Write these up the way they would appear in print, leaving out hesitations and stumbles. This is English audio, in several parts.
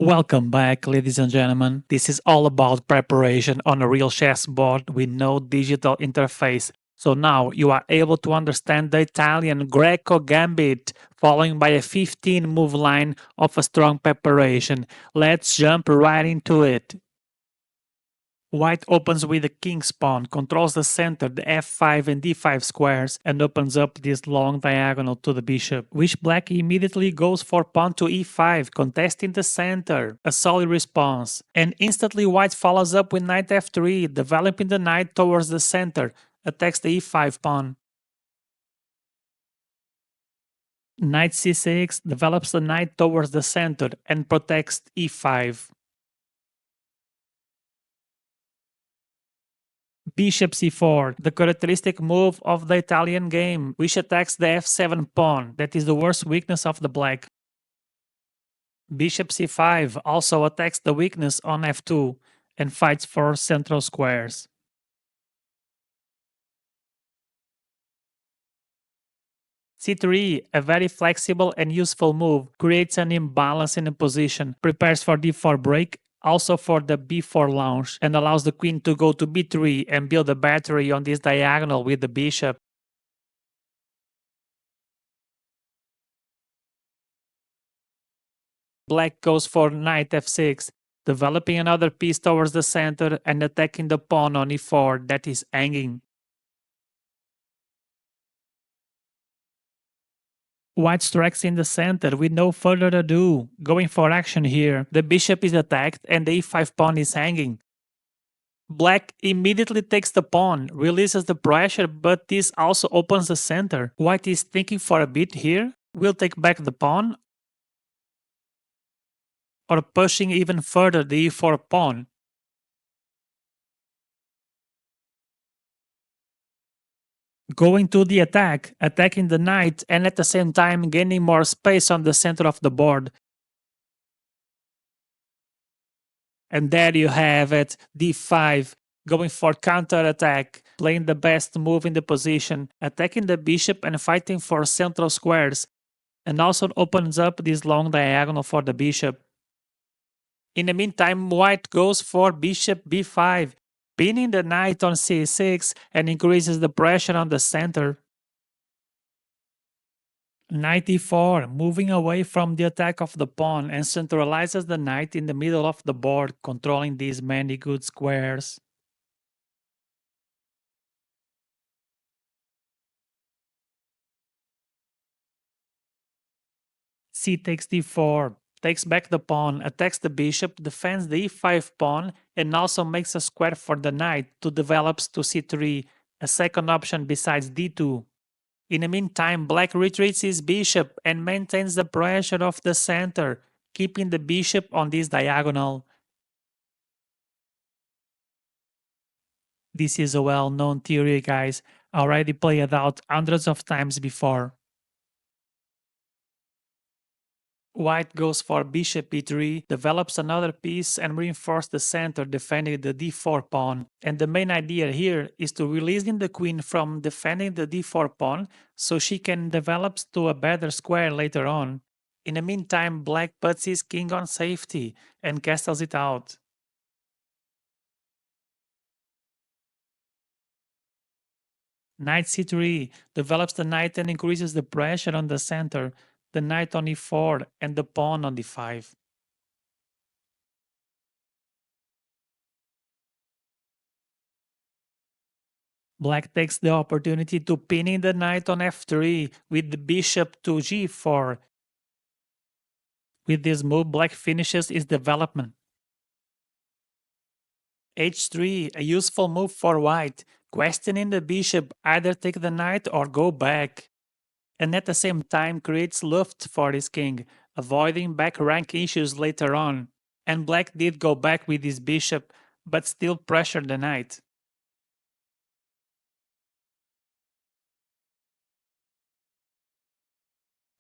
Welcome back, ladies and gentlemen. This is all about preparation on a real chessboard with no digital interface. So now you are able to understand the Italian Greco Gambit, following by a 15-move line of a strong preparation. Let's jump right into it. White opens with the king's pawn, controls the center, the f5 and d5 squares, and opens up this long diagonal to the bishop, which black immediately goes for pawn to e5, contesting the center. A solid response. And instantly white follows up with knight f3, developing the knight towards the center, attacks the e5 pawn. Knight c6 develops the knight towards the center and protects e5. Bishop c4, the characteristic move of the Italian game, which attacks the f7 pawn, that is the worst weakness of the black. Bishop c5 also attacks the weakness on f2 and fights for central squares. c3, a very flexible and useful move, creates an imbalance in the position, prepares for d4 break, also for the b4 launch, and allows the queen to go to b3 and build a battery on this diagonal with the bishop. Black goes for knight f6, developing another piece towards the center and attacking the pawn on e4 that is hanging. White strikes in the center with no further ado, going for action here. The bishop is attacked and the e5 pawn is hanging. Black immediately takes the pawn, releases the pressure, but this also opens the center. White is thinking for a bit here, will take back the pawn, or pushing even further the e4 pawn. Going to the attack, attacking the knight and at the same time gaining more space on the center of the board. And there you have it, d5, going for counter-attack, playing the best move in the position, attacking the bishop and fighting for central squares, and also opens up this long diagonal for the bishop. In the meantime, white goes for bishop b5, pinning the knight on c6 and increases the pressure on the center. Knight e4, moving away from the attack of the pawn and centralizes the knight in the middle of the board, controlling these many good squares. C takes d4, takes back the pawn, attacks the bishop, defends the e5 pawn, and also makes a square for the knight to develop to c3, a second option besides d2. In the meantime, black retreats his bishop and maintains the pressure of the center, keeping the bishop on this diagonal. This is a well-known theory, guys. I already played it out hundreds of times before. White goes for bishop e3, develops another piece and reinforces the center, defending the d4 pawn. And the main idea here is to releasing the queen from defending the d4 pawn so she can develop to a better square later on. In the meantime, black puts his king on safety and castles it out. Knight c3 develops the knight and increases the pressure on the center, the knight on e4 and the pawn on d5. Black takes the opportunity to pinning the knight on f3 with the bishop to g4. With this move, black finishes his development. h3, a useful move for white, questioning the bishop, either take the knight or go back. And at the same time creates luft for his king, avoiding back rank issues later on. And black did go back with his bishop, but still pressured the knight.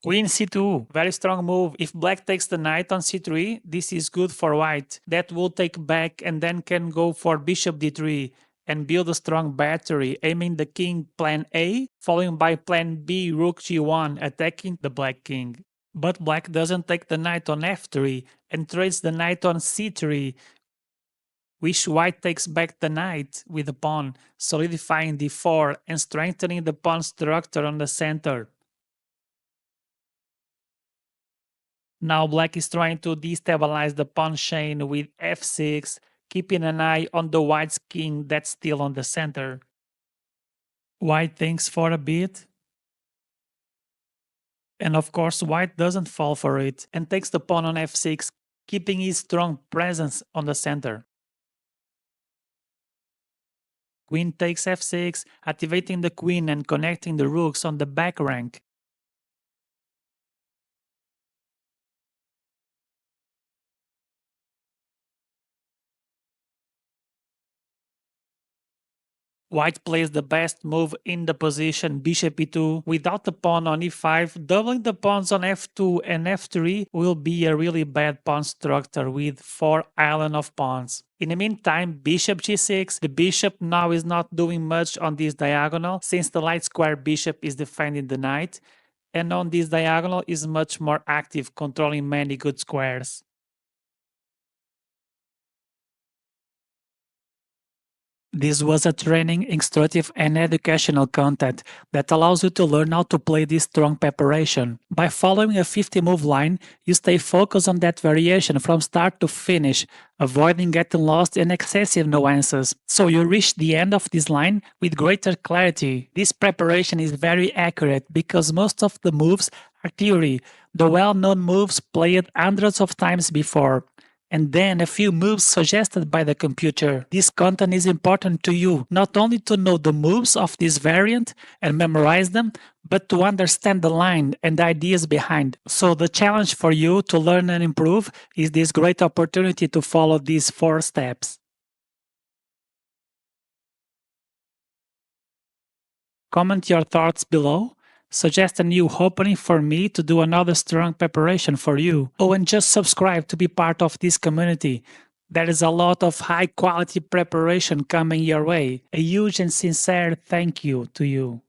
Queen c2, very strong move. If black takes the knight on c3, this is good for white. That will take back and then can go for bishop d3 and build a strong battery, aiming the king plan A, followed by plan B rook g1, attacking the black king. But black doesn't take the knight on f3 and trades the knight on c3, which white takes back the knight with the pawn, solidifying d4 and strengthening the pawn structure on the center. Now black is trying to destabilize the pawn chain with f6, keeping an eye on the white's king that's still on the center. White thinks for a bit, and of course white doesn't fall for it and takes the pawn on f6, keeping his strong presence on the center. Queen takes f6, activating the queen and connecting the rooks on the back rank. White plays the best move in the position bishop e2 without the pawn on e5. Doubling the pawns on f2 and f3 will be a really bad pawn structure with 4 island of pawns. In the meantime, bishop g6, the bishop now is not doing much on this diagonal since the light square bishop is defending the knight, and on this diagonal is much more active, controlling many good squares. This was a training, instructive and educational content that allows you to learn how to play this strong preparation. By following a 50-move line, you stay focused on that variation from start to finish, avoiding getting lost in excessive nuances. So you reach the end of this line with greater clarity. This preparation is very accurate because most of the moves are theory, the well-known moves played hundreds of times before, and then a few moves suggested by the computer. This content is important to you, not only to know the moves of this variant and memorize them, but to understand the line and the ideas behind. So the challenge for you to learn and improve is this great opportunity to follow these 4 steps. Comment your thoughts below. Suggest a new opening for me to do another strong preparation for you. Oh, and just subscribe to be part of this community. There is a lot of high quality preparation coming your way. A huge and sincere thank you to you.